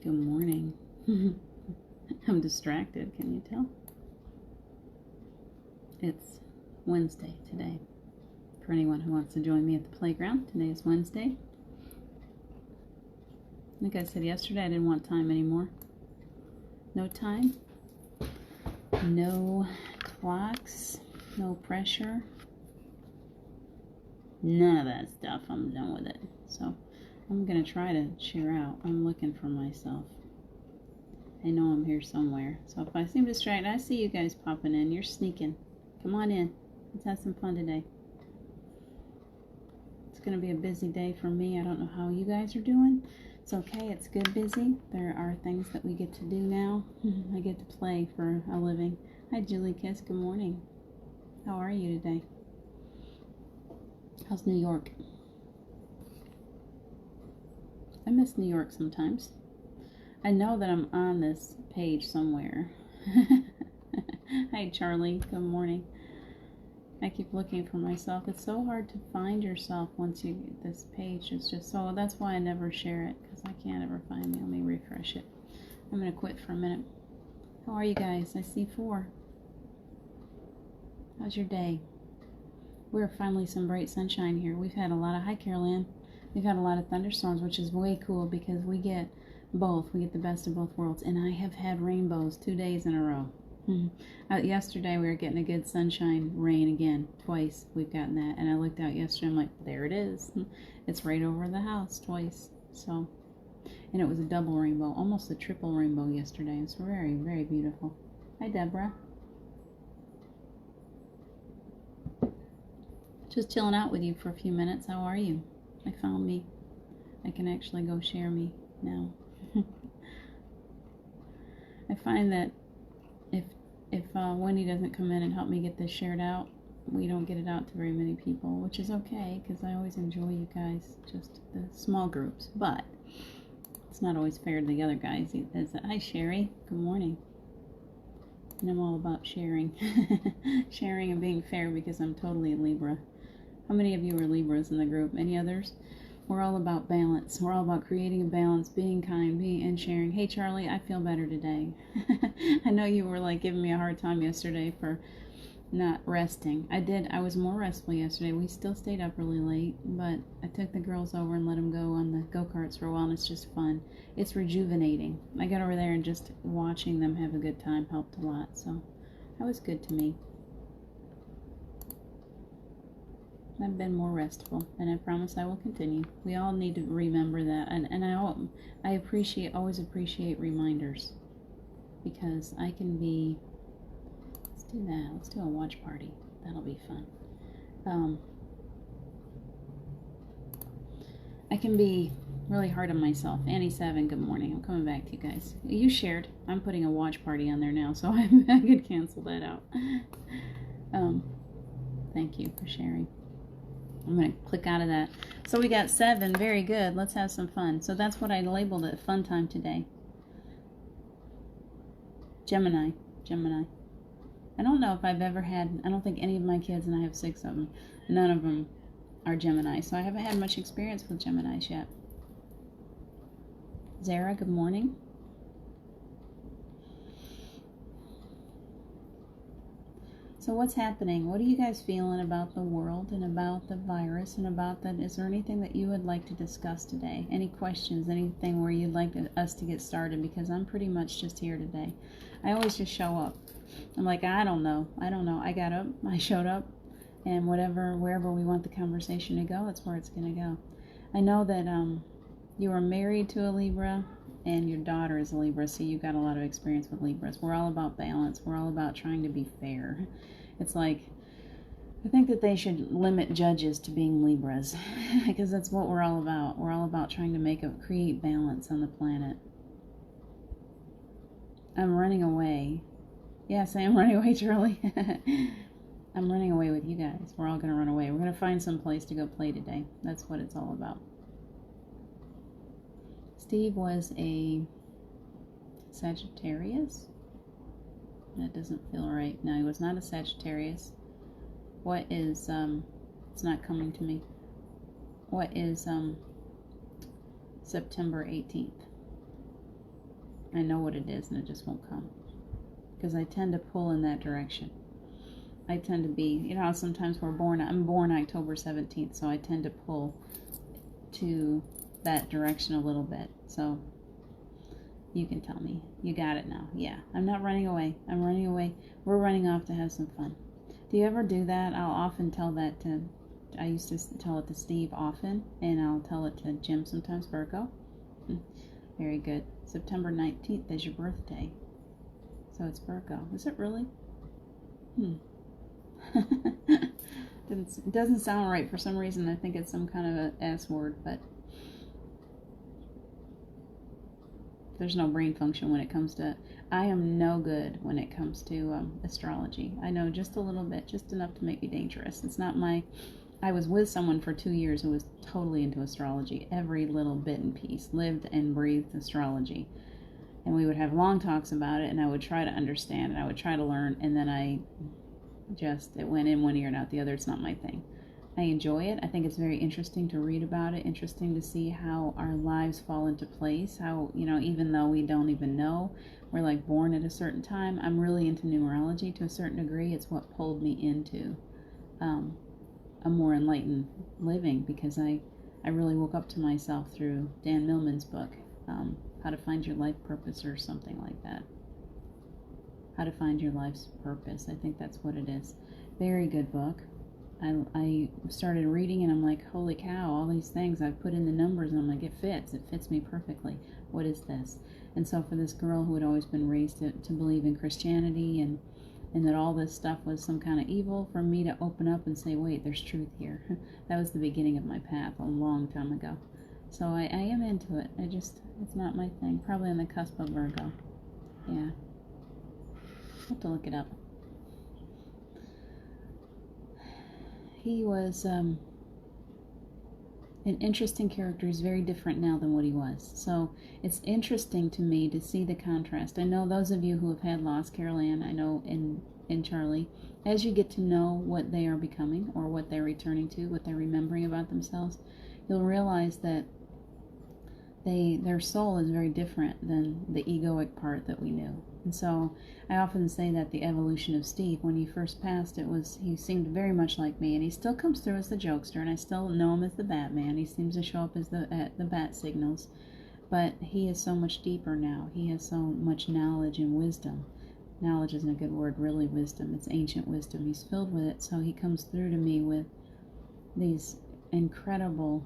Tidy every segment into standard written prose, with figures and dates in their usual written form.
Good morning. I'm distracted, can you tell? It's Wednesday today. For anyone who wants to join me at the playground, today is Wednesday. Like I said yesterday, I didn't want time anymore. No time, no clocks, no pressure, none of that stuff. I'm done with it. So I'm going to try to share out. I'm looking for myself. I know I'm here somewhere. So if I seem distracted, I see you guys popping in. You're sneaking. Come on in. Let's have some fun today. It's going to be a busy day for me. I don't know how you guys are doing. It's okay. It's good busy. There are things that we get to do now. I get to play for a living. Hi, Julie Kiss. Good morning. How are you today? How's New York? I miss New York sometimes. I know that I'm on this page somewhere. Hi, Charlie. Good morning. I keep looking for myself. It's so hard to find yourself once you get this page. It's just so, that's why I never share it, because I can't ever find me. Let me refresh it. I'm going to quit for a minute. How are you guys? I see 4. How's your day? We're finally some bright sunshine here. We've had a lot of, hi Carol Ann. We've had a lot of thunderstorms, which is way cool because we get both. We get the best of both worlds. And I have had rainbows 2 days in a row. Yesterday we were getting a good sunshine rain again. Twice we've gotten that. And I looked out yesterday. I'm like, there it is. It's right over the house twice. So, and it was a double rainbow, almost a triple rainbow yesterday. It's very, very beautiful. Hi, Deborah. Just chilling out with you for a few minutes. How are you? I found me. I can actually go share me now. I find that if Wendy doesn't come in and help me get this shared out, we don't get it out to very many people, which is okay because I always enjoy you guys, just the small groups. But it's not always fair to the other guys. Hi, Sherry. Good morning. And I'm all about sharing. Sharing and being fair because I'm totally a Libra. How many of you are Libras in the group? Any others? We're all about balance. We're all about creating a balance, being kind, and sharing. Hey, Charlie, I feel better today. I know you were like giving me a hard time yesterday for not resting. I did. I was more restful yesterday. We still stayed up really late, but I took the girls over and let them go on the go-karts for a while, and it's just fun. It's rejuvenating. I got over there and just watching them have a good time helped a lot, so that was good to me. I've been more restful, and I promise I will continue. We all need to remember that, and I always appreciate reminders, because I can be. Let's do that. Let's do a watch party. That'll be fun. I can be really hard on myself. Annie 7, good morning. I'm coming back to you guys. You shared. I'm putting a watch party on there now, so I could cancel that out. Thank you for sharing. I'm going to click out of that. So we got 7. Very good. Let's have some fun. So that's what I labeled it, fun time today. Gemini. I don't know if I've ever had, I don't think any of my kids, and I have 6 of them, none of them are Gemini. So I haven't had much experience with Geminis yet. Zara, good morning. So what's happening? What are you guys feeling about the world and about the virus and about that? Is there anything that you would like to discuss today? Any questions? Anything where you'd like us to get started? Because I'm pretty much just here today. I always just show up. I'm like, I don't know. I got up, I showed up, and wherever we want the conversation to go, that's where it's going to go. I know that you are married to a Libra, and your daughter is a Libra, so you've got a lot of experience with Libras. We're all about balance. We're all about trying to be fair. It's like, I think that they should limit judges to being Libras, because that's what we're all about. We're all about trying to create balance on the planet. I'm running away. Yes, I am running away, Charlie. I'm running away with you guys. We're all going to run away. We're going to find some place to go play today. That's what it's all about. Steve was a Sagittarius? That doesn't feel right. No, he was not a Sagittarius. What is, it's not coming to me. What is, September 18th? I know what it is and it just won't come. Because I tend to pull in that direction. I tend to be, you know, sometimes I'm born October 17th, so I tend to pull to that direction a little bit. So you can tell me. You got it now. Yeah, I'm not running away. I'm running away. We're running off to have some fun. Do you ever do that? I'll often tell that to, I used to tell it to Steve often, and I'll tell it to Jim sometimes. Virgo. Very good. September 19th is your birthday. So it's Virgo. Is it really? It doesn't sound right for some reason. I think it's some kind of a S word, but there's no brain function when it comes to. I am no good when it comes to astrology. I know just a little bit, just enough to make me dangerous. It's not my. I was with someone for 2 years who was totally into astrology. Every little bit and piece, lived and breathed astrology. And we would have long talks about it, and I would try to understand, and I would try to learn, and then it went in one ear and out the other. It's not my thing. I enjoy it. I think it's very interesting to read about it, interesting to see how our lives fall into place, how, you know, even though we don't even know, we're like born at a certain time. I'm really into numerology to a certain degree. It's what pulled me into a more enlightened living, because I really woke up to myself through Dan Millman's book, How to Find Your Life Purpose, or something like that. How to Find Your Life's Purpose. I think that's what it is. Very good book. I started reading and I'm like, holy cow, all these things I've put in the numbers, and I'm like, it fits me perfectly. What is this? And so for this girl who had always been raised to believe in Christianity and that all this stuff was some kind of evil, for me to open up and say, wait, there's truth here. That was the beginning of my path a long time ago. So I am into it. It's not my thing. Probably on the cusp of Virgo. Yeah. I'll have to look it up. He was an interesting character. He's very different now than what he was. So it's interesting to me to see the contrast. I know those of you who have had lost Carol Ann, I know in Charlie, as you get to know what they are becoming, or what they're returning to, what they're remembering about themselves, you'll realize that their soul is very different than the egoic part that we knew. And so I often say that the evolution of Steve, when he first passed, he seemed very much like me, and he still comes through as the jokester, and I still know him as the Batman. He seems to show up as the bat signals, but he is so much deeper now. He has so much knowledge and wisdom. Knowledge isn't a good word, really. Wisdom. It's ancient wisdom. He's filled with it, so he comes through to me with these incredible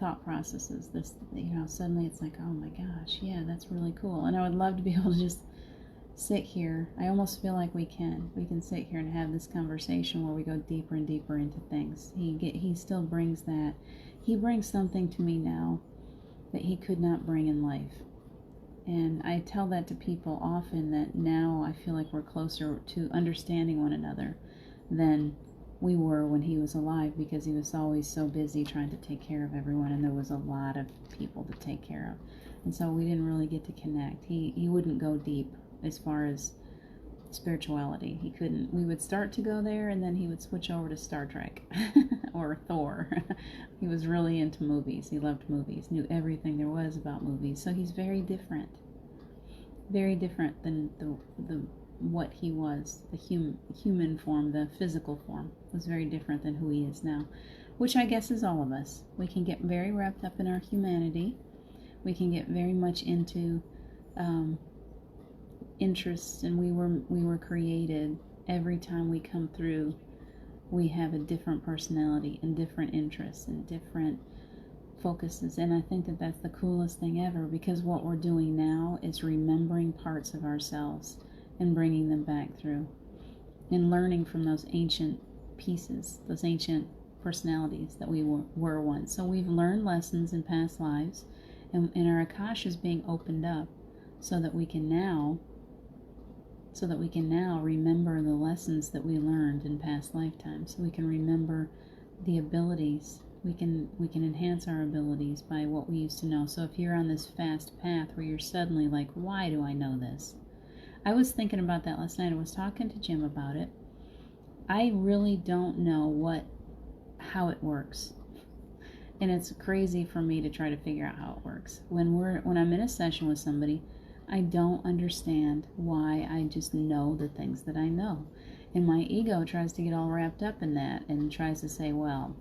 thought processes. This, suddenly it's like, oh my gosh, yeah, that's really cool. And I would love to be able to just sit here. I almost feel like we can sit here and have this conversation where we go deeper and deeper into things. He still brings that. He brings something to me now that he could not bring in life. And I tell that to people often, that now I feel like we're closer to understanding one another than we were when he was alive, because he was always so busy trying to take care of everyone, and there was a lot of people to take care of, and so we didn't really get to connect. He wouldn't go deep as far as spirituality. He couldn't. We would start to go there, and then he would switch over to Star Trek or Thor. He was really into movies. He loved movies, knew everything there was about movies. So he's very different than the what he was. The human form, the physical form, was very different than who he is now, which I guess is all of us. We can get very wrapped up in our humanity. We can get very much into interests, and we were created. Every time we come through, we have a different personality and different interests and different focuses, and I think that that's the coolest thing ever, because what we're doing now is remembering parts of ourselves and bringing them back through, and learning from those ancient pieces, those ancient personalities that we were once. So we've learned lessons in past lives, and our Akasha is being opened up so that we can now remember the lessons that we learned in past lifetimes. So we can remember the abilities. We can enhance our abilities by what we used to know. So if you're on this fast path where you're suddenly like, why do I know this? I was thinking about that last night. I was talking to Jim about it. I really don't know how it works. And it's crazy for me to try to figure out how it works. When I'm in a session with somebody, I don't understand why. I just know the things that I know. And my ego tries to get all wrapped up in that and tries to say, well,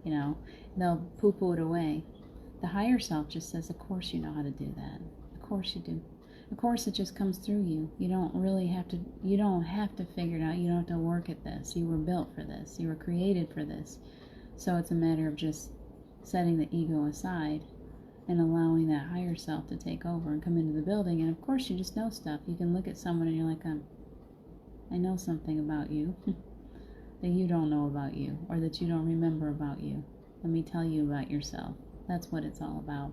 they'll poo-poo it away. The higher self just says, of course you know how to do that. Of course you do. Of course it just comes through you. You don't have to figure it out. You don't have to work at this. You were built for this. You were created for this. So it's a matter of just setting the ego aside and allowing that higher self to take over and come into the building. And of course you just know stuff. You can look at someone and you're like, I know something about you that you don't know about you, or that you don't remember about you. Let me tell you about yourself. That's what it's all about.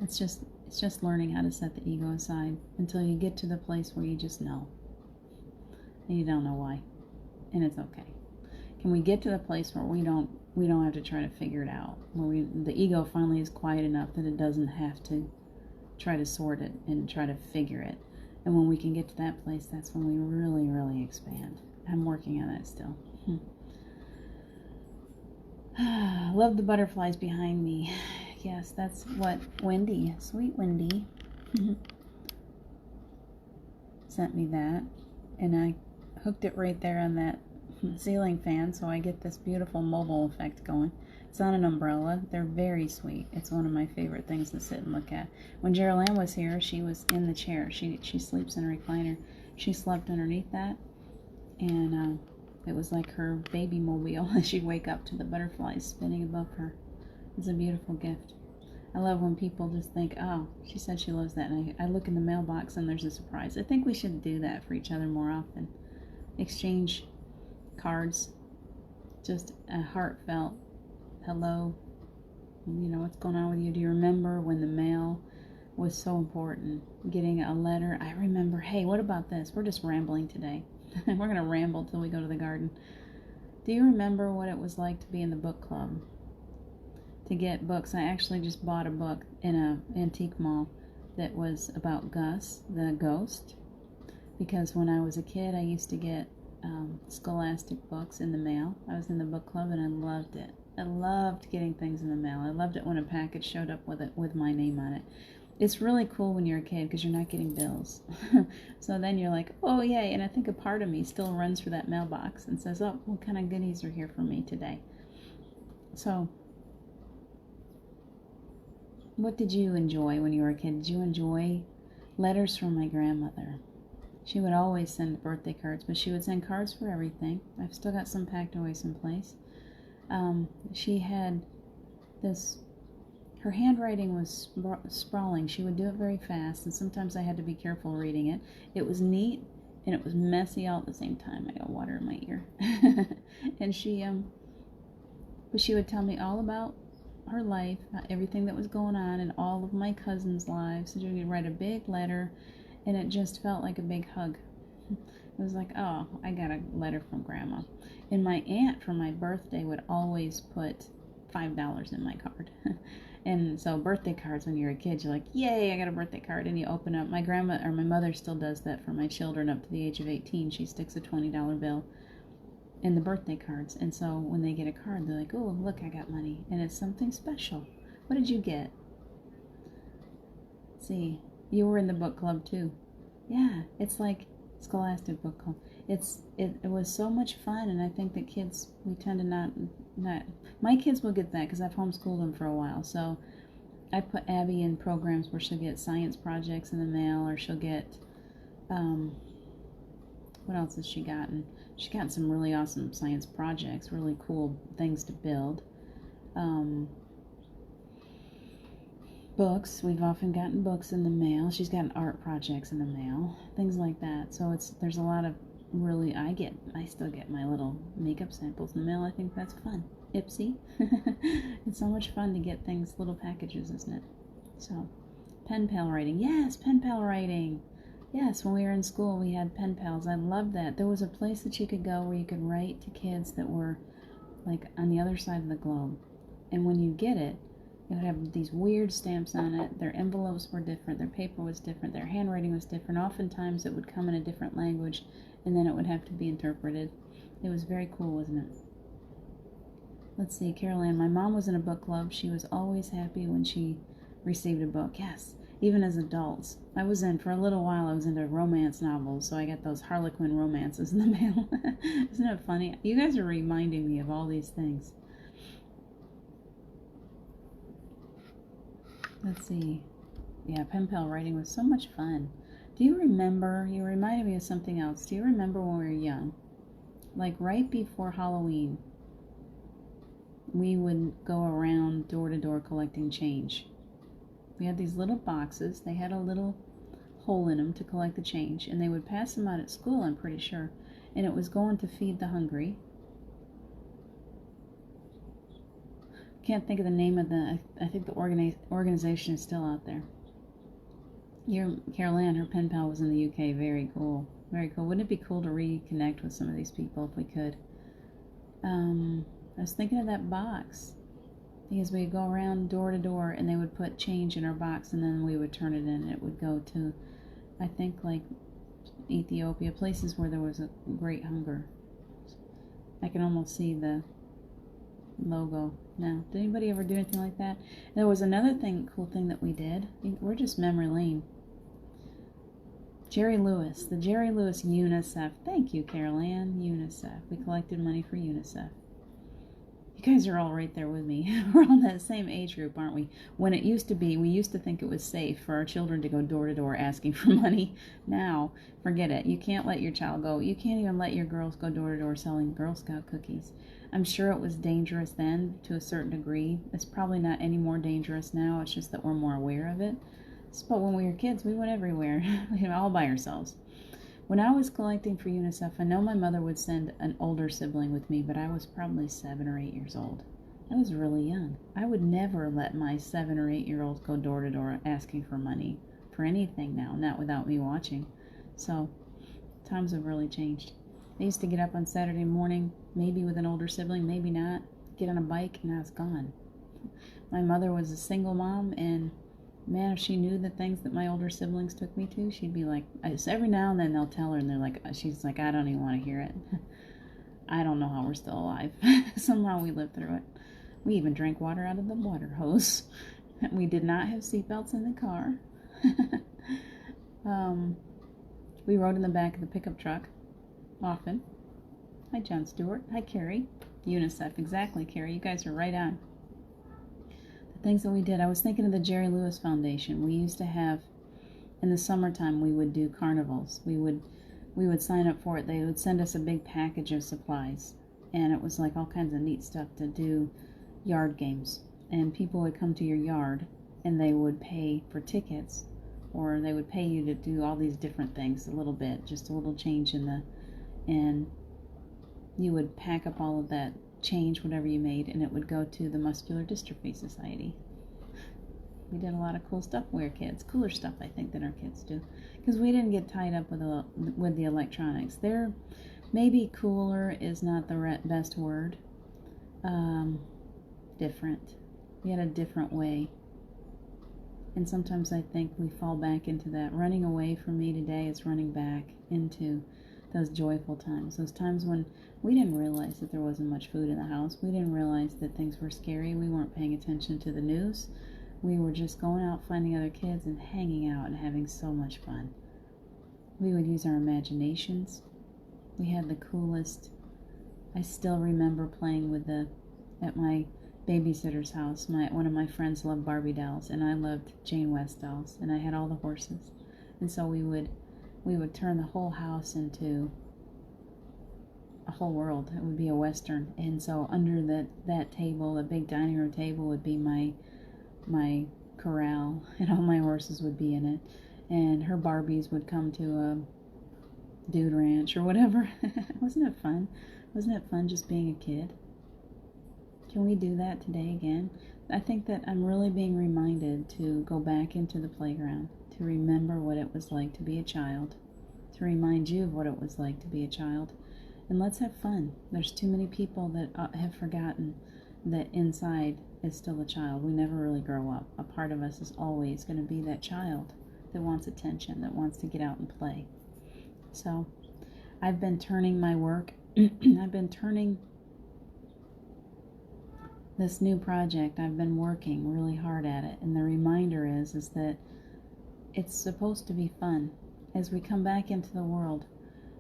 It's just learning how to set the ego aside until you get to the place where you just know. And you don't know why. And it's okay. Can we get to the place where we don't have to try to figure it out, where the ego finally is quiet enough that it doesn't have to try to sort it and try to figure it. And when we can get to that place, that's when we really, really expand. I'm working on that still. Love the butterflies behind me. Yes, that's what Wendy, sweet Wendy, sent me that. And I hooked it right there on that ceiling fan, so I get this beautiful mobile effect going. It's on an umbrella. They're very sweet. It's one of my favorite things to sit and look at. When Geraldine was here, she was in the chair. She sleeps in a recliner. She slept underneath that, and it was like her baby mobile. She'd wake up to the butterflies spinning above her. It's a beautiful gift. I love when people just think, oh, she said she loves that, and I look in the mailbox and there's a surprise. I think we should do that for each other more often. Exchange cards, just a heartfelt hello, what's going on with you? Do you remember when the mail was so important? Getting a letter. I remember, hey, what about this? We're just rambling today. We're going to ramble till we go to the garden. Do you remember what it was like to be in the book club? To get books. I actually just bought a book in an antique mall that was about Gus, the ghost, because when I was a kid, I used to get scholastic books in the mail. I was in the book club and I loved it. I loved getting things in the mail. I loved it when a package showed up with my name on it. It's really cool when you're a kid because you're not getting bills. So then you're like, oh yay, and I think a part of me still runs for that mailbox and says, oh, what kind of goodies are here for me today? So what did you enjoy when you were a kid? Did you enjoy letters from my grandmother? She would always send birthday cards, but she would send cards for everything. I've still got some packed away someplace. She had this, her handwriting was sprawling. She would do it very fast, and sometimes I had to be careful reading it. It was neat, and it was messy all at the same time. I got water in my ear. And but she would tell me all about her life, everything that was going on, and all of my cousins' lives. So she would write a big letter, and it just felt like a big hug. It was like, oh, I got a letter from Grandma. And my aunt for my birthday would always put $5 in my card. And so birthday cards, when you're a kid, you're like, yay, I got a birthday card. And you open up, my mother still does that for my children up to the age of 18. She sticks a $20 bill in the birthday cards. And so when they get a card, they're like, oh, look, I got money. And it's something special. What did you get? Let's see, you were in the book club too. Yeah, it's like Scholastic Book Club. It was so much fun, and I think that kids, we tend to not my kids will get that because I've homeschooled them for a while. So I put Abby in programs where she'll get science projects in the mail, or she'll get what else has she gotten? She's gotten some really awesome science projects, really cool things to build. Books, we've often gotten books in the mail. She's gotten art projects in the mail, things like that. So there's a lot of really, I still get my little makeup samples in the mail. I think that's fun. Ipsy. It's so much fun to get things, little packages, isn't it? So, pen pal writing. Yes, pen pal writing. Yes, when we were in school, we had pen pals. I loved that. There was a place that you could go where you could write to kids that were like on the other side of the globe. And when you get it, it would have these weird stamps on it. Their envelopes were different. Their paper was different. Their handwriting was different. Oftentimes it would come in a different language, and then it would have to be interpreted. It was very cool, wasn't it? Let's see, Carol Ann. My mom was in a book club. She was always happy when she received a book. Yes, even as adults. For a little while, I was into romance novels, so I got those Harlequin romances in the mail. Isn't it funny? You guys are reminding me of all these things. Let's see. Yeah, pen pal writing was so much fun. Do you remember, you reminded me of something else. Do you remember when we were young? Like right before Halloween, we would go around door to door collecting change. We had these little boxes. They had a little hole in them to collect the change, and they would pass them out at school, I'm pretty sure. And it was going to feed the hungry. Can't think of the name of I think the organization is still out there. Carol Ann, her pen pal was in the UK. Very cool. Very cool. Wouldn't it be cool to reconnect with some of these people if we could? I was thinking of that box. Because we'd go around door to door and they would put change in our box and then we would turn it in and it would go to, I think, like Ethiopia, places where there was a great hunger. I can almost see the logo now. Did anybody ever do anything like that? There was another cool thing that we did. We're just memory lane. Jerry Lewis, the Jerry Lewis UNICEF. Thank you, Carol Ann. UNICEF. We collected money for UNICEF. You guys are all right there with me. We're on that same age group, aren't we? When it used to be, we used to think it was safe for our children to go door to door asking for money. Now, forget it. You can't let your child go. You can't even let your girls go door to door selling Girl Scout cookies. I'm sure it was dangerous then to a certain degree. It's probably not any more dangerous now. It's just that we're more aware of it. But when we were kids, we went everywhere, all by ourselves. When I was collecting for UNICEF, I know my mother would send an older sibling with me, but I was probably 7 or 8 years old. I was really young. I would never let my 7 or 8 year olds go door to door asking for money for anything now, not without me watching. So, times have really changed. I used to get up on Saturday morning, maybe with an older sibling, maybe not, get on a bike, and I was gone. My mother was a single mom, and man, if she knew the things that my older siblings took me to, she'd be like, every now and then they'll tell her, and she's like, I don't even want to hear it. I don't know how we're still alive. Somehow we lived through it. We even drank water out of the water hose. We did not have seatbelts in the car. We rode in the back of the pickup truck often. Hi, John Stewart. Hi, Carrie. UNICEF, exactly, Carrie. You guys are right on. Things that we did. I was thinking of the Jerry Lewis Foundation. We used to have, in the summertime, we would do carnivals. We would sign up for it. They would send us a big package of supplies, and it was like all kinds of neat stuff to do, yard games. And people would come to your yard, and they would pay for tickets, or they would pay you to do all these different things, a little bit, just a little change and you would pack up all of that change, whatever you made, and it would go to the Muscular Dystrophy Society. We did a lot of cool stuff when we were kids. Cooler stuff, I think, than our kids do. Because we didn't get tied up with the electronics. Maybe cooler is not the best word. Different. We had a different way. And sometimes I think we fall back into that. Running away from me today is running back into those joyful times. Those times when we didn't realize that there wasn't much food in the house. We didn't realize that things were scary. We weren't paying attention to the news. We were just going out, finding other kids, and hanging out and having so much fun. We would use our imaginations. We had the coolest. I still remember playing at my babysitter's house. One of my friends loved Barbie dolls, and I loved Jane West dolls, and I had all the horses. And so we would turn the whole house into a whole world. It would be a Western. And so under that table, the big dining room table, would be my corral, and all my horses would be in it. And her Barbies would come to a dude ranch or whatever. Wasn't it fun? Wasn't it fun just being a kid? Can we do that today again? I think that I'm really being reminded to go back into the playground, to remember what it was like to be a child, to remind you of what it was like to be a child. And let's have fun. There's too many people that have forgotten that inside is still a child. We never really grow up. A part of us is always going to be that child that wants attention, that wants to get out and play. So I've been turning my work, I've been turning this new project, I've been working really hard at it, and the reminder is that it's supposed to be fun. As we come back into the world,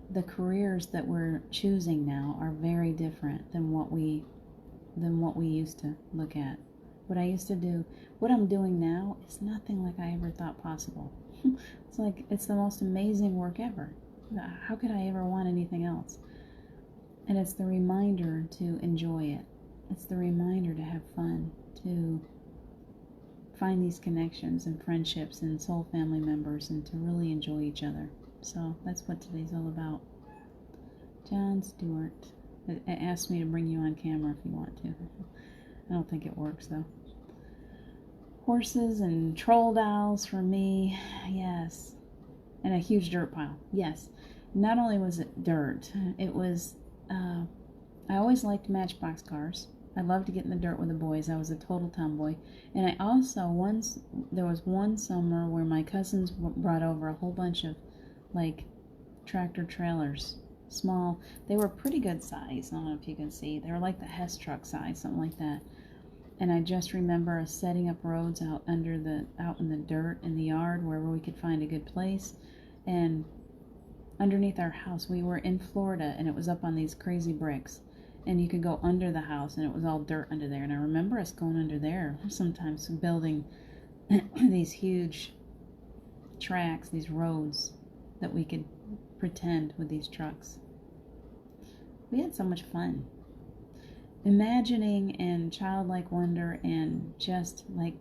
the careers that we're choosing now are very different than what we used to look at. What I used to do, what I'm doing now is nothing like I ever thought possible. It's the most amazing work ever. How could I ever want anything else? And it's the reminder to enjoy it. It's the reminder to have fun, to find these connections and friendships and soul family members, and to really enjoy each other. So that's what today's all about. John Stewart asked me to bring you on camera if you want to. I don't think it works though. Horses and troll dolls for me, yes. And a huge dirt pile, yes. Not only was it dirt, it was, I always liked Matchbox cars. I loved to get in the dirt with the boys. I was a total tomboy. And I also, there was one summer where my cousins brought over a whole bunch of, like, tractor trailers. Small. They were pretty good size. I don't know if you can see. They were like the Hess truck size, something like that. And I just remember us setting up roads out in the dirt in the yard where we could find a good place. And underneath our house, we were in Florida, and it was up on these crazy bricks. And you could go under the house, and it was all dirt under there. And I remember us going under there sometimes, building these huge tracks, these roads that we could pretend with these trucks. We had so much fun. Imagining and childlike wonder, and just like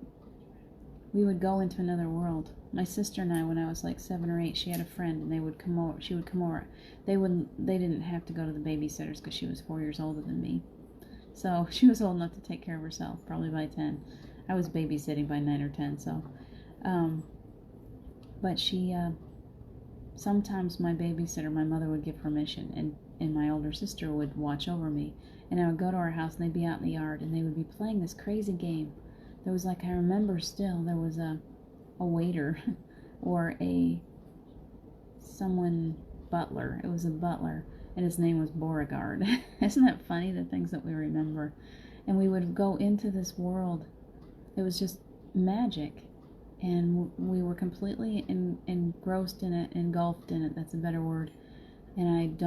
we would go into another world. My sister and I, when I was like 7 or 8, she had a friend, and they would come over. She would come over. They didn't have to go to the babysitters because she was 4 years older than me. So she was old enough to take care of herself, probably by 10. I was babysitting by 9 or 10. So, but she, sometimes my babysitter, my mother would give permission, and my older sister would watch over me. And I would go to our house, and they'd be out in the yard, and they would be playing this crazy game. There was, like, I remember still, there was a waiter or butler. It was a butler, and his name was Beauregard. Isn't that funny, the things that we remember? And we would go into this world. It was just magic, and we were completely engrossed in it, engulfed in it. That's a better word. And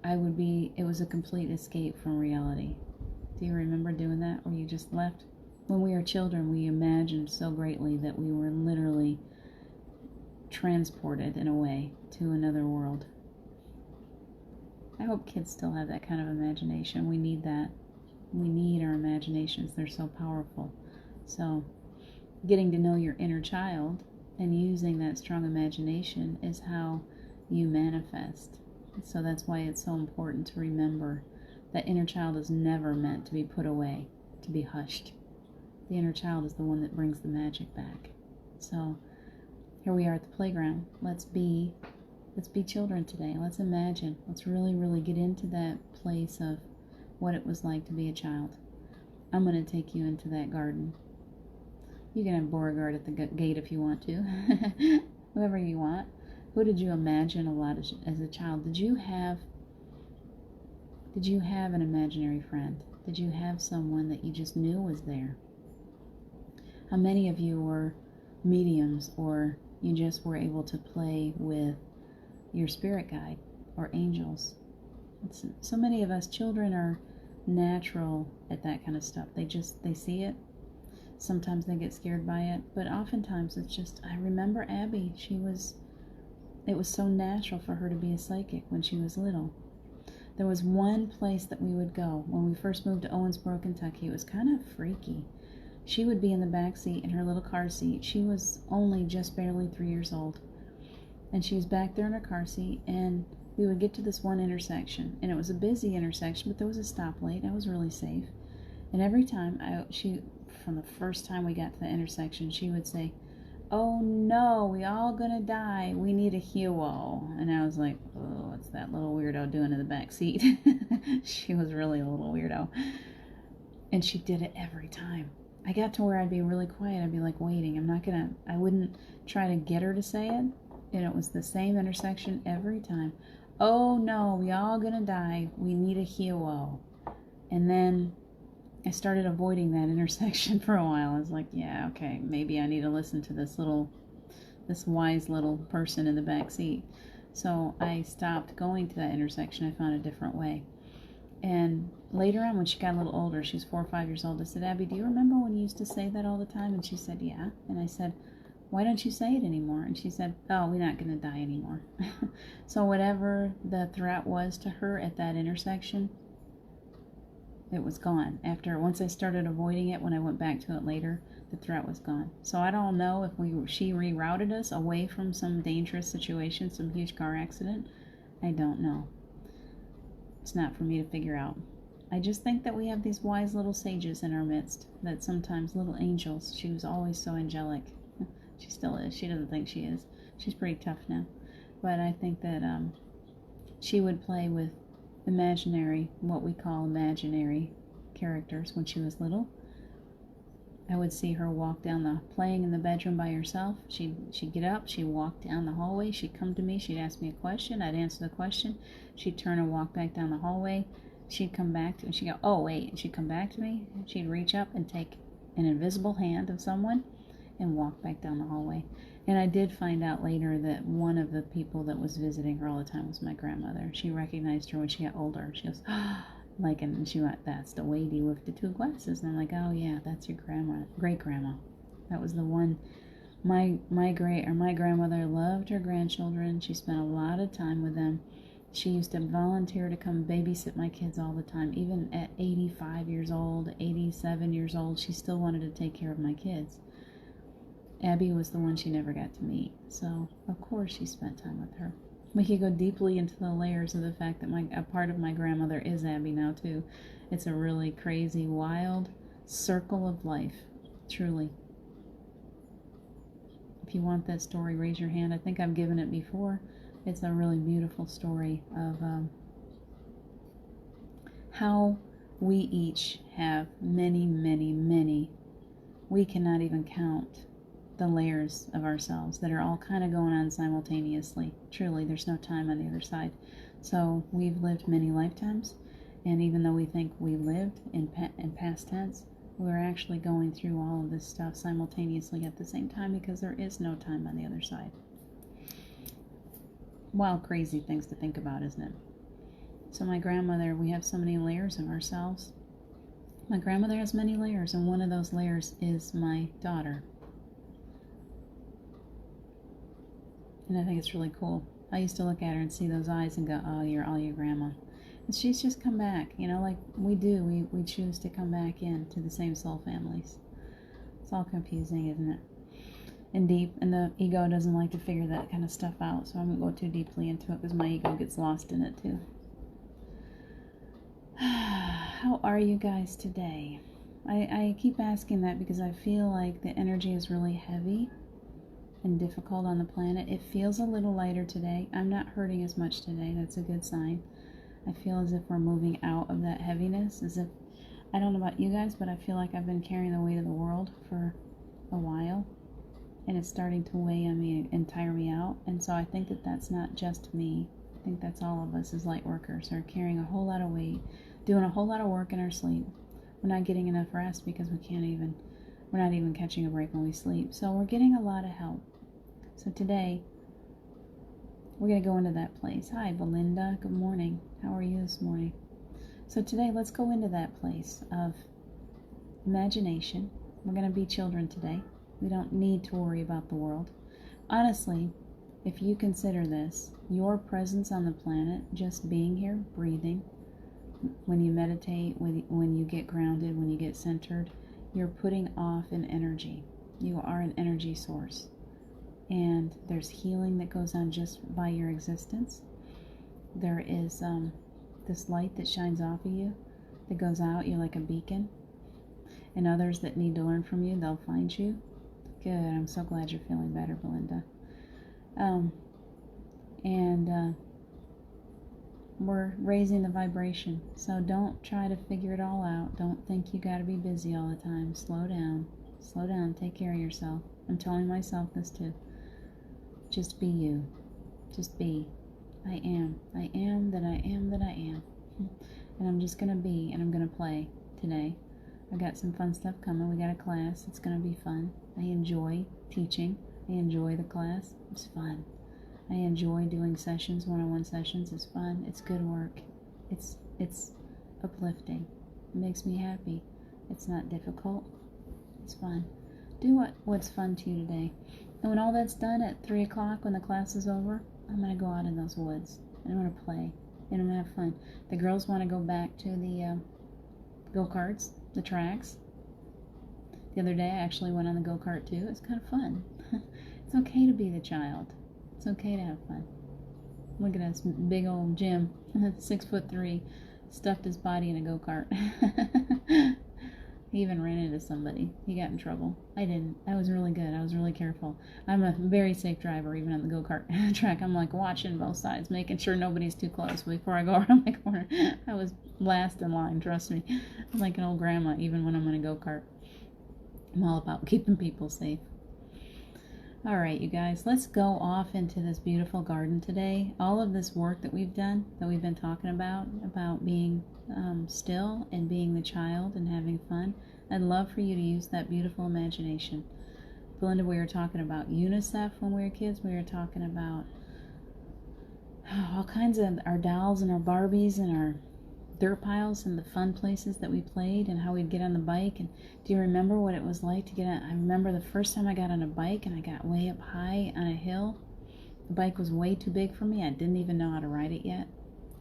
it was a complete escape from reality. Do you remember doing that, where you just left? When we were children, we imagined so greatly that we were literally transported in a way to another world. I hope kids still have that kind of imagination. We need that. We need our imaginations. They're so powerful. So, getting to know your inner child and using that strong imagination is how you manifest. So that's why it's so important to remember that inner child is never meant to be put away, to be hushed. The inner child is the one that brings the magic back. So here we are at the playground. Let's be children today. Let's imagine. Let's really, really get into that place of what it was like to be a child. I'm going to take you into that garden. You can have Beauregard at the gate if you want to. Whoever you want. Who did you imagine a lot as a child? Did you have an imaginary friend? Did you have someone that you just knew was there? How many of you were mediums, or you just were able to play with your spirit guide or angels? So many of us children are natural at that kind of stuff. They see it. Sometimes they get scared by it, but oftentimes it's just, I remember Abby, it was so natural for her to be a psychic when she was little. There was one place that we would go when we first moved to Owensboro, Kentucky. It was kind of freaky. She would be in the back seat in her little car seat. She was only just barely 3 years old. And she was back there in her car seat, and we would get to this one intersection. And it was a busy intersection, but there was a stoplight. I was really safe. And every time, from the first time we got to the intersection, she would say, "Oh no, we all gonna die. We need a hero." And I was like, "Oh, what's that little weirdo doing in the back seat?" She was really a little weirdo. And she did it every time. I got to where I'd be really quiet. I'd be like waiting. I wouldn't try to get her to say it. And it was the same intersection every time. "Oh no, we all gonna die. We need a hero." And then I started avoiding that intersection for a while. I was like, yeah, okay, maybe I need to listen to this wise little person in the back seat. So I stopped going to that intersection. I found a different way. And later on, when she got a little older, she was 4 or 5 years old, I said, Abby, do you remember when you used to say that all the time? And she said, yeah. And I said, why don't you say it anymore? And she said, oh, we're not going to die anymore. So whatever the threat was to her at that intersection, it was gone. Once I started avoiding it, when I went back to it later, the threat was gone. So I don't know if she rerouted us away from some dangerous situation, some huge car accident. I don't know. It's not for me to figure out. I just think that we have these wise little sages in our midst, that sometimes little angels. She was always so angelic. She still is. She doesn't think she is. She's pretty tough now. But I think that she would play with what we call imaginary characters when she was little. I would see her playing in the bedroom by herself. She'd get up, she'd walk down the hallway, she'd come to me, she'd ask me a question, I'd answer the question, she'd turn and walk back down the hallway, she'd come back and she'd go, oh wait, and she'd come back to me, she'd reach up and take an invisible hand of someone and walk back down the hallway. And I did find out later that one of the people that was visiting her all the time was my grandmother. She recognized her when she got older. She goes, and she went, that's the lady with the 2 glasses. And I'm like, oh yeah, that's your great grandma. That was the one. My grandmother loved her grandchildren. She spent a lot of time with them. She used to volunteer to come babysit my kids all the time. Even at 85 years old, 87 years old, she still wanted to take care of my kids. Abby was the one she never got to meet, so of course she spent time with her. We could go deeply into the layers of the fact that a part of my grandmother is Abby now too. It's a really crazy, wild circle of life, truly. If you want that story, raise your hand. I think I've given it before. It's a really beautiful story of how we each have many, many, many. We cannot even count the layers of ourselves that are all kind of going on simultaneously. Truly, there's no time on the other side. So we've lived many lifetimes, and even though we think we lived in past tense, we're actually going through all of this stuff simultaneously at the same time, because there is no time on the other side. Wild, crazy things to think about, isn't it? So my grandmother, we have so many layers of ourselves. My grandmother has many layers, and one of those layers is my daughter. And I think it's really cool. I used to look at her and see those eyes and go, oh, you're all your grandma. And she's just come back, like we do. We choose to come back into the same soul families. It's all confusing, isn't it? And deep, and the ego doesn't like to figure that kind of stuff out, so I won't go too deeply into it because my ego gets lost in it too. How are you guys today? I keep asking that because I feel like the energy is really heavy and difficult on the planet. It feels a little lighter today. I'm not hurting as much today. That's a good sign. I feel as if we're moving out of that heaviness, as if, I don't know about you guys, but I feel like I've been carrying the weight of the world for a while, and it's starting to weigh on me and tire me out. And so I think that that's not just me. I think that's all of us as light workers are carrying a whole lot of weight, doing a whole lot of work in our sleep. We're not getting enough rest because we're not even catching a break when we sleep. So we're getting a lot of help. So today, we're going to go into that place. Hi, Belinda. Good morning. How are you this morning? So today, let's go into that place of imagination. We're going to be children today. We don't need to worry about the world. Honestly, if you consider this, your presence on the planet, just being here, breathing, when you meditate, when you get grounded, when you get centered, you're putting off an energy. You are an energy source. And there's healing that goes on just by your existence. There is this light that shines off of you, that goes out. You're like a beacon. And others that need to learn from you, they'll find you. Good. I'm so glad you're feeling better, Belinda. We're raising the vibration. So don't try to figure it all out. Don't think you got to be busy all the time. Slow down. Slow down. Take care of yourself. I'm telling myself this too. Just be you. Just be. I am. I am that I am that I am. And I'm just going to be, and I'm going to play today. I got some fun stuff coming. We got a class. It's going to be fun. I enjoy teaching. I enjoy the class. It's fun. I enjoy doing sessions, one-on-one sessions. It's fun. It's good work. It's uplifting. It makes me happy. It's not difficult. It's fun. Do what's fun to you today. And when all that's done at 3 o'clock, when the class is over, I'm going to go out in those woods. And I'm going to play. And I'm going to have fun. The girls want to go back to the go-karts, the tracks. The other day, I actually went on the go-kart too. It's kind of fun. It's okay to be the child. It's okay to have fun. Look at this big old Jim, 6'3", stuffed his body in a go-kart. He even ran into somebody. He got in trouble. I didn't. I was really good. I was really careful. I'm a very safe driver, even on the go-kart track. I'm like watching both sides, making sure nobody's too close before I go around my corner. I was last in line, trust me. I'm like an old grandma, even when I'm in a go-kart. I'm all about keeping people safe. All right, you guys, let's go off into this beautiful garden today. All of this work that we've done, that we've been talking about being still and being the child and having fun, I'd love for you to use that beautiful imagination. Belinda, we were talking about UNICEF when we were kids. We were talking about all kinds of our dolls and our Barbies and our dirt piles and the fun places that we played and how we'd get on the bike. And do you remember what it was like to get on? I remember the first time I got on a bike and I got way up high on a hill. The bike was way too big for me. I didn't even know how to ride it yet.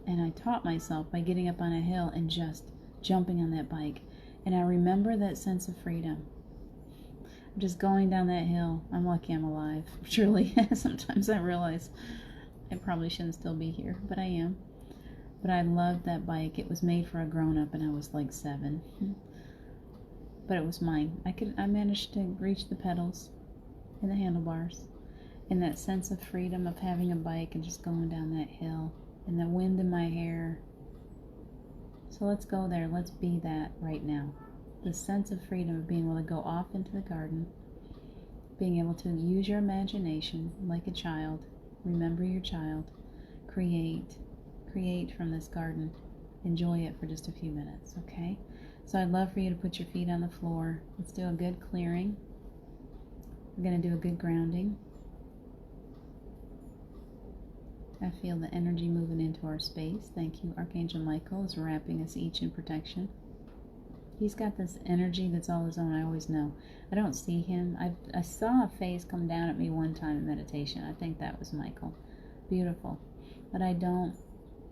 And I taught myself by getting up on a hill and just jumping on that bike. And I remember that sense of freedom. Just going down that hill. I'm lucky I'm alive. Truly. Sometimes I realize I probably shouldn't still be here, but I am. But I loved that bike. It was made for a grown-up and I was like 7. But it was mine. I managed to reach the pedals and the handlebars. And that sense of freedom of having a bike and just going down that hill. And the wind in my hair. So let's go there. Let's be that right now. The sense of freedom of being able to go off into the garden. Being able to use your imagination like a child. Remember your child. Create from this garden. Enjoy it for just a few minutes, okay? So I'd love for you to put your feet on the floor. Let's do a good clearing. We're going to do a good grounding. I feel the energy moving into our space. Thank you. Archangel Michael is wrapping us each in protection. He's got this energy that's all his own. I always know. I don't see him. I saw a face come down at me one time in meditation. I think that was Michael. Beautiful. But I don't,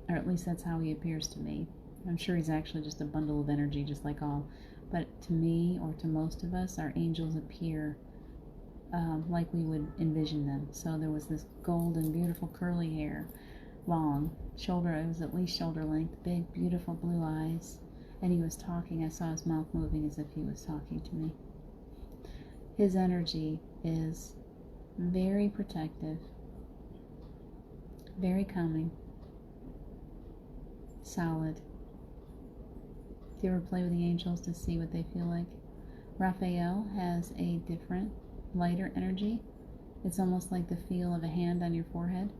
or at least that's how he appears to me. I'm sure he's actually just a bundle of energy, just like all. But to me, or to most of us, our angels appear like we would envision them. So there was this golden, beautiful, curly hair, long, shoulder, it was at least shoulder length, big, beautiful blue eyes. And he was talking. I saw his mouth moving as if he was talking to me. His energy is very protective, very calming, solid. Do you ever play with the angels to see what they feel like? Raphael has a different, lighter energy. It's almost like the feel of a hand on your forehead.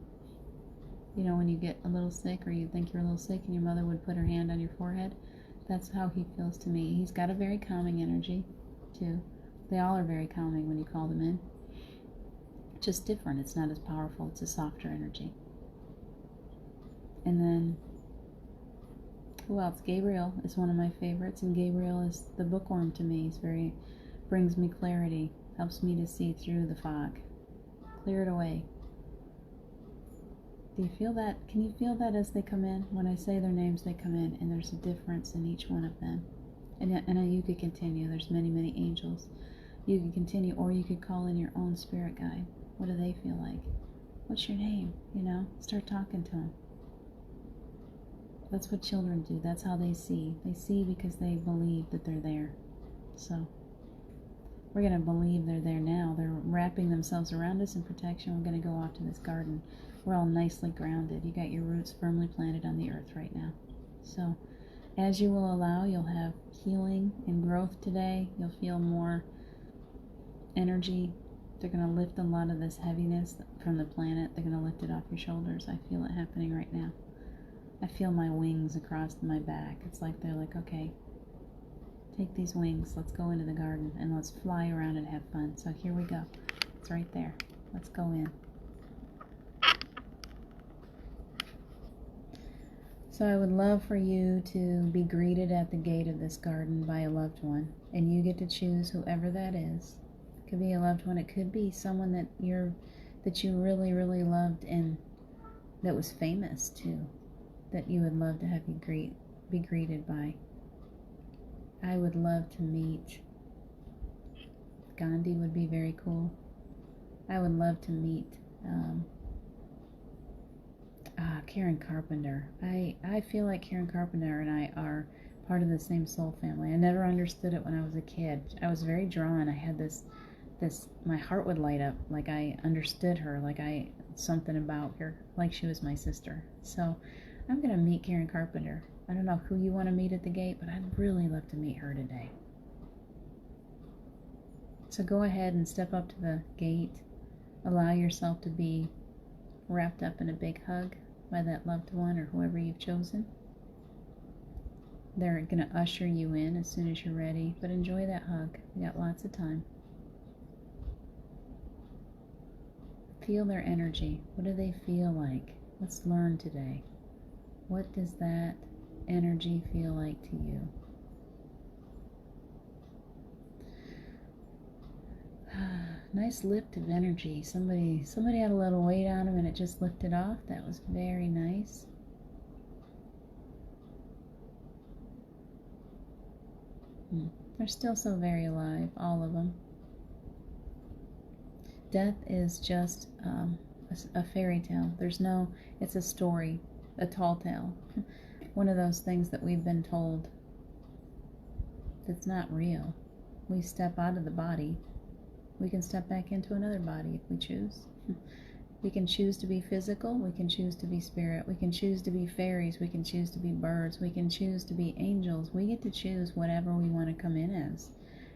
You know, when you get a little sick or you think you're a little sick and your mother would put her hand on your forehead. That's how he feels to me. He's got a very calming energy, too. They all are very calming when you call them in. Just different. It's not as powerful. It's a softer energy. And then, who else? Gabriel is one of my favorites, and Gabriel is the bookworm to me. He's brings me clarity, helps me to see through the fog, clear it away. Do you feel that? Can you feel that as they come in? When I say their names, they come in, and there's a difference in each one of them. And you could continue. There's many, many angels. You can continue, or you could call in your own spirit guide. What do they feel like? What's your name? You know, start talking to them. That's what children do. That's how they see. They see because they believe that they're there. So we're going to believe they're there now. They're wrapping themselves around us in protection. We're going to go off to this garden. We're all nicely grounded. You got your roots firmly planted on the earth right now. So as you will allow, you'll have healing and growth today. You'll feel more energy. They're going to lift a lot of this heaviness from the planet. They're going to lift it off your shoulders. I feel it happening right now. I feel my wings across my back. It's like they're like, okay, Take these wings. Let's go into the garden and let's fly around and have fun. So here we go. It's right there. Let's go in. So I would love for you to be greeted at the gate of this garden by a loved one, and you get to choose whoever that is. It could be a loved one. It could be someone that you really, really loved and that was famous too, that you would love to have you be greeted by. I would love to meet Gandhi. Would be very cool. I would love to meet Karen Carpenter. I feel like Karen Carpenter and I are part of the same soul family. I never understood it when I was a kid. I was very drawn. I had this, my heart would light up, like I understood her, like something about her, like she was my sister. So I'm going to meet Karen Carpenter. I don't know who you want to meet at the gate, but I'd really love to meet her today. So go ahead and step up to the gate. Allow yourself to be wrapped up in a big hug by that loved one or whoever you've chosen. They're going to usher you in as soon as you're ready, but enjoy that hug. We got lots of time. Feel their energy. What do they feel like? Let's learn today. What does that energy feel like to you? Nice lift of energy. Somebody had a little weight on them and it just lifted off. That was very nice. They're still so very alive, all of them. Death is just a fairy tale. It's a story, a tall tale. One of those things that we've been told that's not real. We step out of the body. We can step back into another body if we choose. We can choose to be physical. We can choose to be spirit. We can choose to be fairies. We can choose to be birds. We can choose to be angels. We get to choose whatever we want to come in as.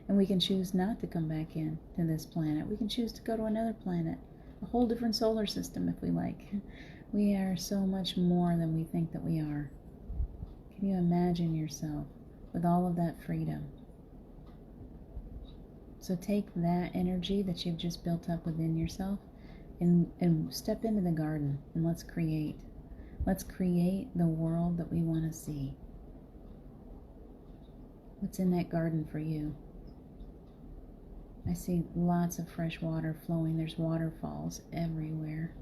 And we can choose not to come back in to this planet. We can choose to go to another planet, a whole different solar system if we like. We are so much more than we think that we are. Can you imagine yourself with all of that freedom? So take that energy that you've just built up within yourself and step into the garden and let's create. Let's create the world that we want to see. What's in that garden for you? I see lots of fresh water flowing. There's waterfalls everywhere.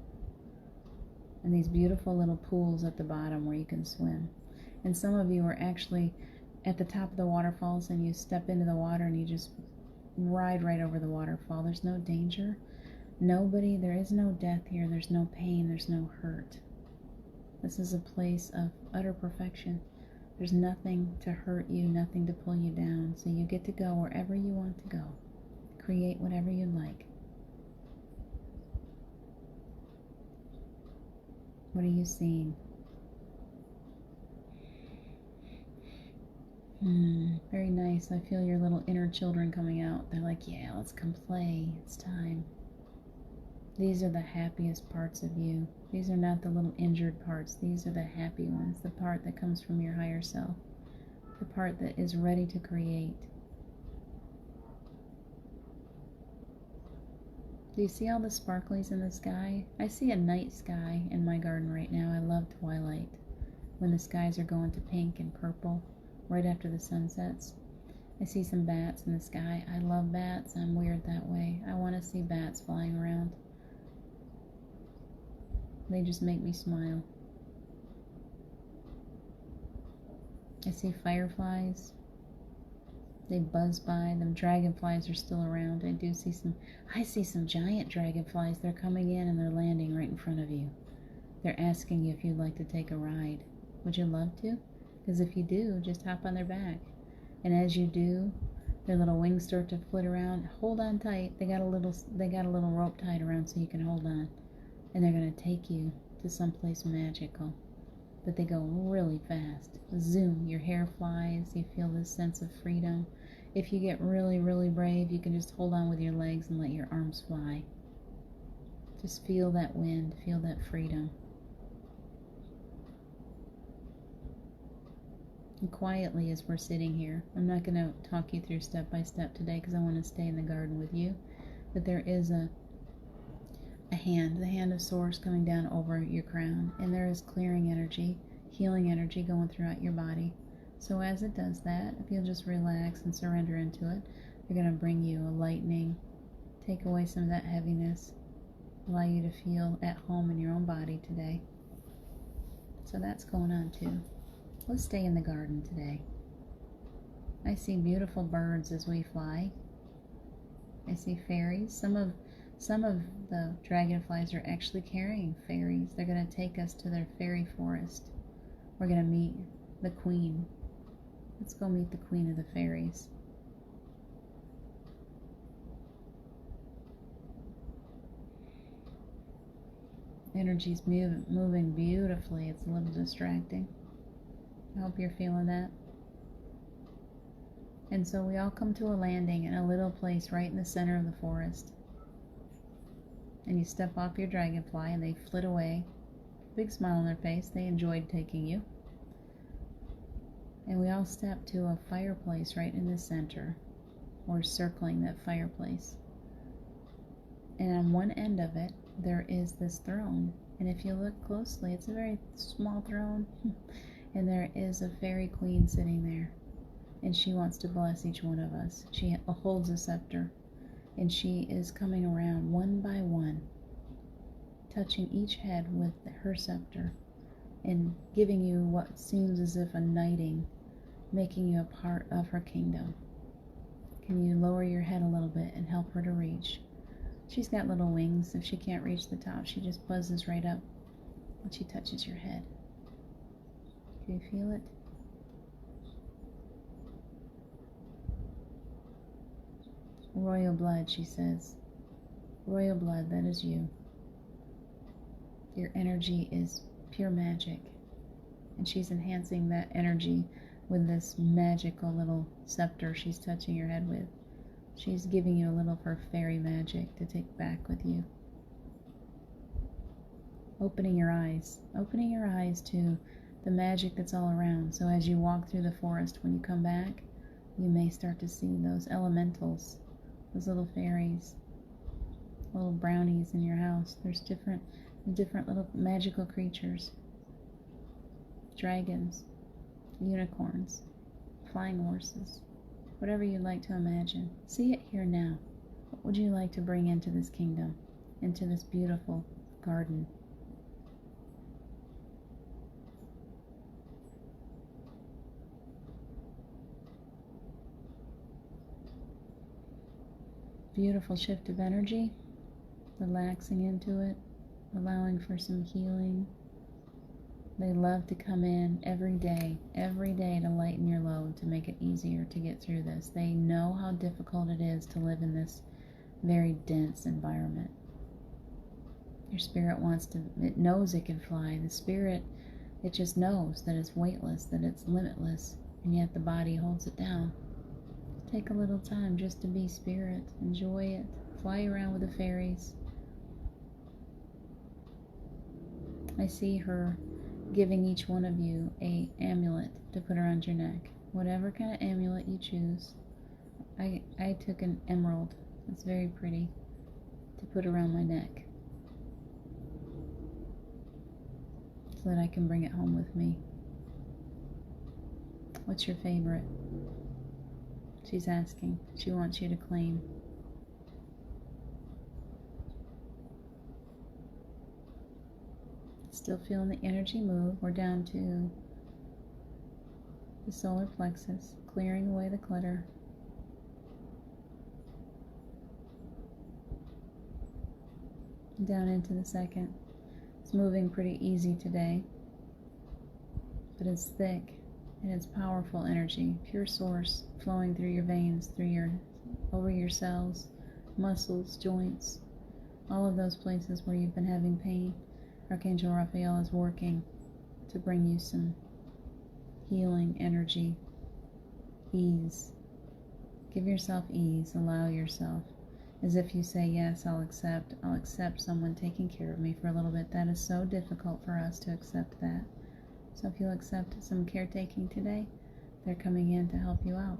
And these beautiful little pools at the bottom where you can swim. And some of you are actually at the top of the waterfalls and you step into the water and you just ride right over the waterfall. There's no danger. There is no death here. There's no pain. There's no hurt. This is a place of utter perfection. There's nothing to hurt you, nothing to pull you down. So you get to go wherever you want to go. Create whatever you like. What are you seeing? Very nice. I feel your little inner children coming out. They're like, yeah, let's come play. It's time. These are the happiest parts of you. These are not the little injured parts. These are the happy ones. The part that comes from your higher self. The part that is ready to create. Do you see all the sparklies in the sky? I see a night sky in my garden right now. I love twilight. When the skies are going to pink and purple. Right after the sun sets. I see some bats in the sky. I love bats. I'm weird that way. I want to see bats flying around. They just make me smile. I see fireflies. They buzz by. Them dragonflies are still around. I see some giant dragonflies. They're coming in and they're landing right in front of you. They're asking you if you'd like to take a ride. Would you love to? Because if you do, just hop on their back. And as you do, their little wings start to flit around. Hold on tight. They got a little rope tied around so you can hold on. And they're going to take you to someplace magical. But they go really fast. Zoom, your hair flies. You feel this sense of freedom. If you get really, really brave, you can just hold on with your legs and let your arms fly. Just feel that wind. Feel that freedom. And quietly as we're sitting here, I'm not going to talk you through step by step today because I want to stay in the garden with you, but there is a hand, the hand of Source coming down over your crown, and there is clearing energy, healing energy going throughout your body. So as it does that, if you'll just relax and surrender into it, they're going to bring you a lightening, take away some of that heaviness, allow you to feel at home in your own body today. So that's going on too. Let's stay in the garden today. I see beautiful birds as we fly. I see fairies. Some of the dragonflies are actually carrying fairies. They're going to take us to their fairy forest. We're going to meet the queen. Let's go meet the queen of the fairies. Energy's moving beautifully. It's a little distracting. I hope you're feeling that. And so we all come to a landing in a little place right in the center of the forest. And you step off your dragonfly and they flit away. Big smile on their face. They enjoyed taking you. And we all step to a fireplace right in the center. We're circling that fireplace. And on one end of it, there is this throne. And if you look closely, it's a very small throne. And there is a fairy queen sitting there. And she wants to bless each one of us. She holds a scepter. And she is coming around one by one, touching each head with her scepter and giving you what seems as if a knighting, making you a part of her kingdom. Can you lower your head a little bit and help her to reach? She's got little wings. If she can't reach the top, she just buzzes right up when she touches your head. Do you feel it? Royal blood, she says. Royal blood, that is you. Your energy is pure magic. And she's enhancing that energy with this magical little scepter she's touching your head with. She's giving you a little of her fairy magic to take back with you. Opening your eyes to the magic that's all around. So as you walk through the forest, when you come back, you may start to see those elementals, those little fairies, little brownies in your house. There's different little magical creatures. Dragons, unicorns, flying horses, whatever you'd like to imagine. See it here now. What would you like to bring into this kingdom, into this beautiful garden? Beautiful shift of energy, relaxing into it, allowing for some healing. They love to come in every day to lighten your load, to make it easier to get through this. They know how difficult it is to live in this very dense environment. Your spirit it knows it can fly. The spirit, it just knows that it's weightless, that it's limitless, and yet the body holds it down. Take a little time just to be spirit. Enjoy it. Fly around with the fairies. I see her giving each one of you an amulet to put around your neck. Whatever kind of amulet you choose. I took an emerald. It's very pretty to put around my neck so that I can bring it home with me. What's your favorite? She's asking. She wants you to claim. Still feeling the energy move. We're down to the solar plexus, clearing away the clutter. Down into the second. It's moving pretty easy today, but it's thick and it's powerful energy, pure source flowing through your veins, over your cells, muscles, joints, all of those places where you've been having pain. Archangel Raphael is working to bring you some healing energy, ease. Give yourself ease, allow yourself. As if you say, yes, I'll accept someone taking care of me for a little bit. That is so difficult for us to accept that. So if you'll accept some caretaking today, They're coming in to help you out.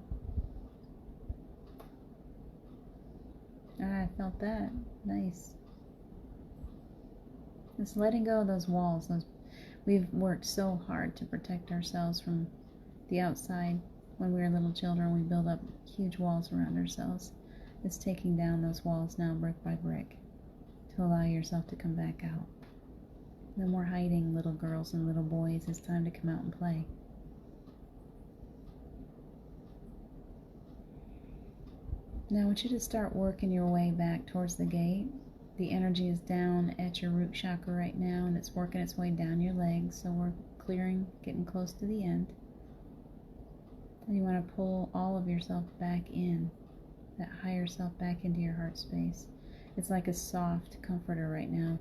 Ah, I felt that. Nice. Just letting go of those walls. We've worked so hard to protect ourselves from the outside. When we were little children, we build up huge walls around ourselves. It's taking down those walls now, brick by brick, to allow yourself to come back out. No more hiding, little girls and little boys. It's time to come out and play. Now I want you to start working your way back towards the gate. The energy is down at your root chakra right now, and it's working its way down your legs. So we're clearing, getting close to the end. And you want to pull all of yourself back in, that higher self back into your heart space. It's like a soft comforter right now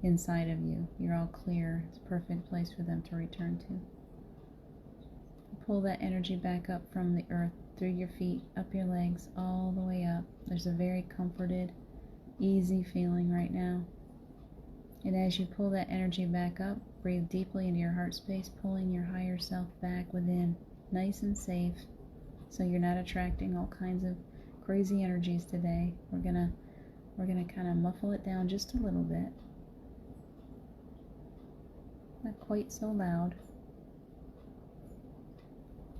inside of you. You're all clear. It's a perfect place for them to return to. Pull that energy back up from the earth, through your feet, up your legs, all the way up. There's a very comforted, easy feeling right now. And as you pull that energy back up, breathe deeply into your heart space, pulling your higher self back within, nice and safe, so you're not attracting all kinds of crazy energies today. We're gonna kind of muffle it down just a little bit. Not quite so loud.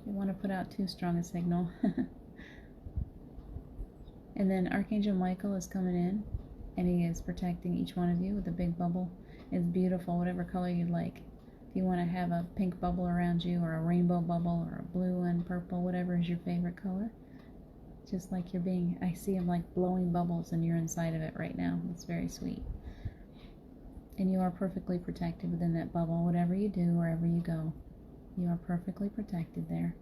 You want to put out too strong a signal. And then Archangel Michael is coming in, and he is protecting each one of you with a big bubble. It's beautiful, whatever color you'd like. If you want to have a pink bubble around you, or a rainbow bubble, or a blue and purple, whatever is your favorite color. Just like you're being, I see him like blowing bubbles and you're inside of it right now. It's very sweet. And you are perfectly protected within that bubble. Whatever you do, wherever you go, you are perfectly protected there.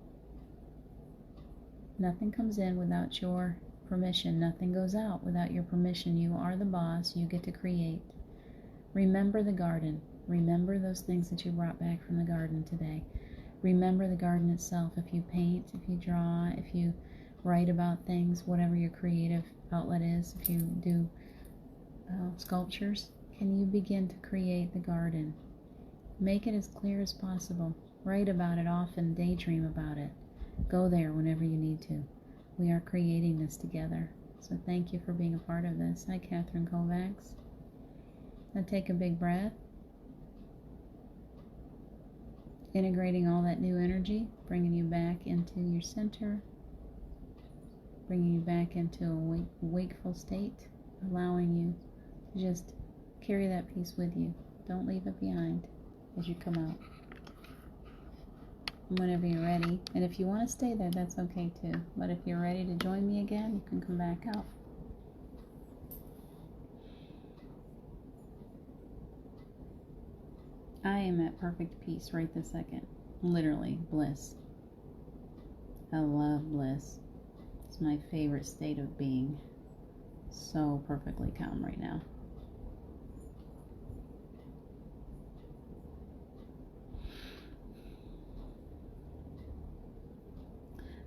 Nothing comes in without your permission. Nothing goes out without your permission. You are the boss. You get to create. Remember the garden. Remember those things that you brought back from the garden today. Remember the garden itself. If you paint, if you draw, if you write about things, whatever your creative outlet is, if you do sculptures, can you begin to create the garden? Make it as clear as possible. Write about it often. Daydream about it. Go there whenever you need to. We are creating this together. So thank you for being a part of this. Hi, Catherine Kovacs. Now take a big breath. Integrating all that new energy, bringing you back into your center, bringing you back into a wakeful state, allowing you to just carry that peace with you. Don't leave it behind as you come out. Whenever you're ready, and if you want to stay there, that's okay too. But if you're ready to join me again, you can come back out. I am at perfect peace right this second. Literally, bliss. I love bliss. It's my favorite state of being. So perfectly calm right now.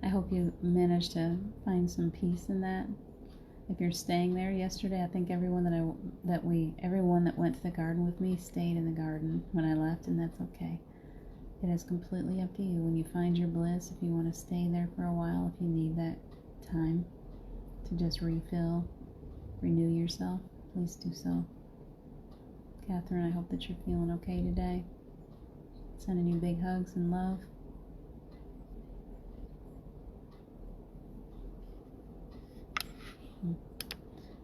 I hope you managed to find some peace in that. If you're staying there, yesterday I think everyone that went to the garden with me stayed in the garden when I left, and that's okay. It is completely up to you. When you find your bliss, if you want to stay there for a while, if you need that time to just refill, renew yourself, please do so. Catherine, I hope that you're feeling okay today. Sending you big hugs and love.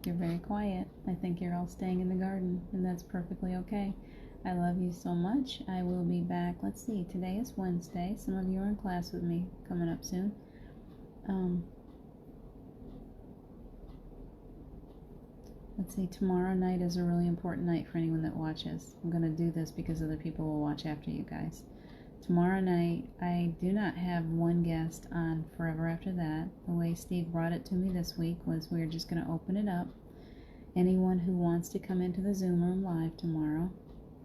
You're very quiet. I think you're all staying in the garden, and that's perfectly okay. I love you so much. I will be back. Let's see. Today is Wednesday. Some of you are in class with me coming up soon. Let's see. Tomorrow night is a really important night for anyone that watches. I'm going to do this because other people will watch after you guys. Tomorrow night, I do not have one guest on Forever After That. The way Steve brought it to me this week was we're just going to open it up. Anyone who wants to come into the Zoom room live tomorrow.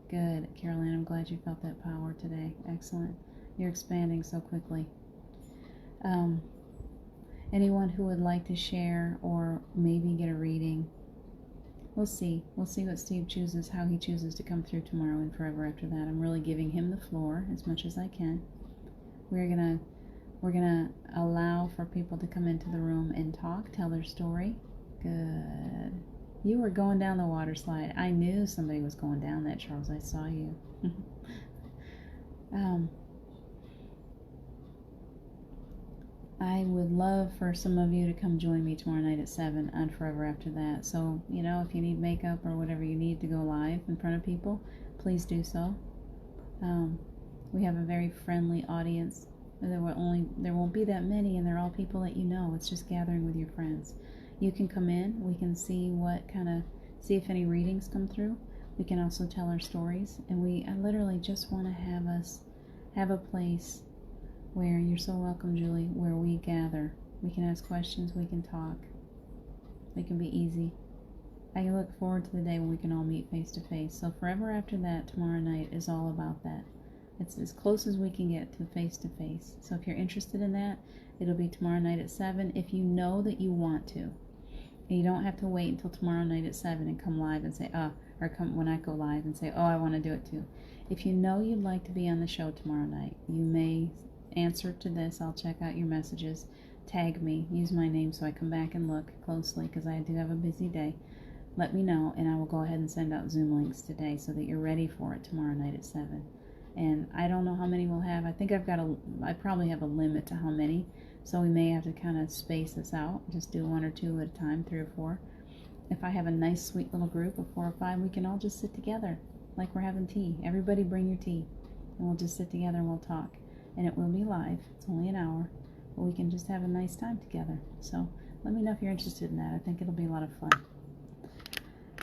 Good. Caroline, I'm glad you felt that power today. Excellent. You're expanding so quickly. Anyone who would like to share or maybe get a reading, we'll see. We'll see what Steve chooses, how he chooses to come through tomorrow and Forever After That. I'm really giving him the floor as much as I can. We're going to We're going to allow for people to come into the room and talk, tell their story. Good. You were going down the water slide. I knew somebody was going down that, Charles. I saw you. I would love for some of you to come join me tomorrow night at 7 on Forever After That. So, you know, if you need makeup or whatever you need to go live in front of people, please do so. We have a very friendly audience. There won't be that many, and they're all people that you know. It's just gathering with your friends. You can come in. We can see see if any readings come through. We can also tell our stories, and I literally just want to have a place where you're so welcome, Julie, where we gather. We can ask questions, we can talk. It can be easy. I look forward to the day when we can all meet face to face. So Forever After That tomorrow night is all about that. It's as close as we can get to face to face. So if you're interested in that, it'll be tomorrow night at 7 if you know that you want to. And you don't have to wait until tomorrow night at 7 and come live and say, or come when I go live and say, I want to do it too. If you know you'd like to be on the show tomorrow night, you may answer to this. I'll check out your messages. Tag me. Use my name so I come back and look closely because I do have a busy day. Let me know, and I will go ahead and send out Zoom links today so that you're ready for it tomorrow night at 7. And I don't know how many we'll have. I think I probably have a limit to how many, so we may have to kind of space this out. Just do 1 or 2 at a time, 3 or 4. If I have a nice, sweet little group of 4 or 5, we can all just sit together like we're having tea. Everybody bring your tea, and we'll just sit together and we'll talk. And it will be live. It's only an hour, but we can just have a nice time together. So let me know if you're interested in that. I think it'll be a lot of fun.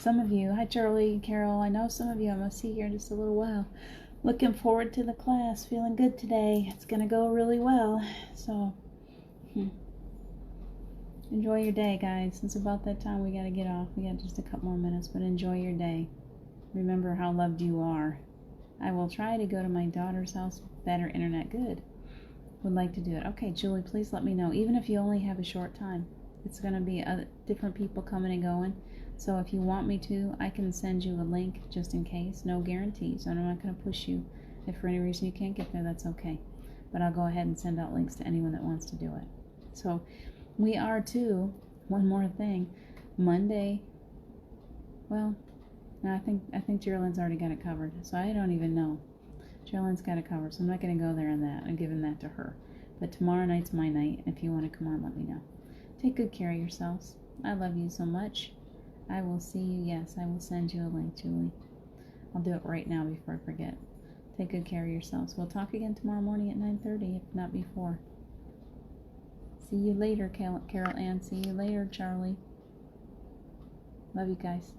Some of you, hi Charlie, Carol, I know some of you I'm going to see here in just a little while. Looking forward to the class, feeling good today. It's going to go really well. So enjoy your day, guys. It's about that time we got to get off. We got just a couple more minutes, but enjoy your day. Remember how loved you are. I will try to go to my daughter's house. Better internet. Good. Would like to do it. Okay, Julie, please let me know. Even if you only have a short time. It's going to be different people coming and going. So if you want me to, I can send you a link just in case. No guarantees. I'm not going to push you. If for any reason you can't get there, that's okay. But I'll go ahead and send out links to anyone that wants to do it. So we are too, one more thing, Monday, well, no, I think Geraldine's already got it covered. So I don't even know. Geraldine's got it covered, so I'm not going to go there on that. I'm giving that to her. But tomorrow night's my night. If you want to come on, let me know. Take good care of yourselves. I love you so much. I will see you. Yes, I will send you a link, Julie. I'll do it right now before I forget. Take good care of yourselves. We'll talk again tomorrow morning at 9:30, if not before. See you later, Carol Ann. See you later, Charlie. Love you guys.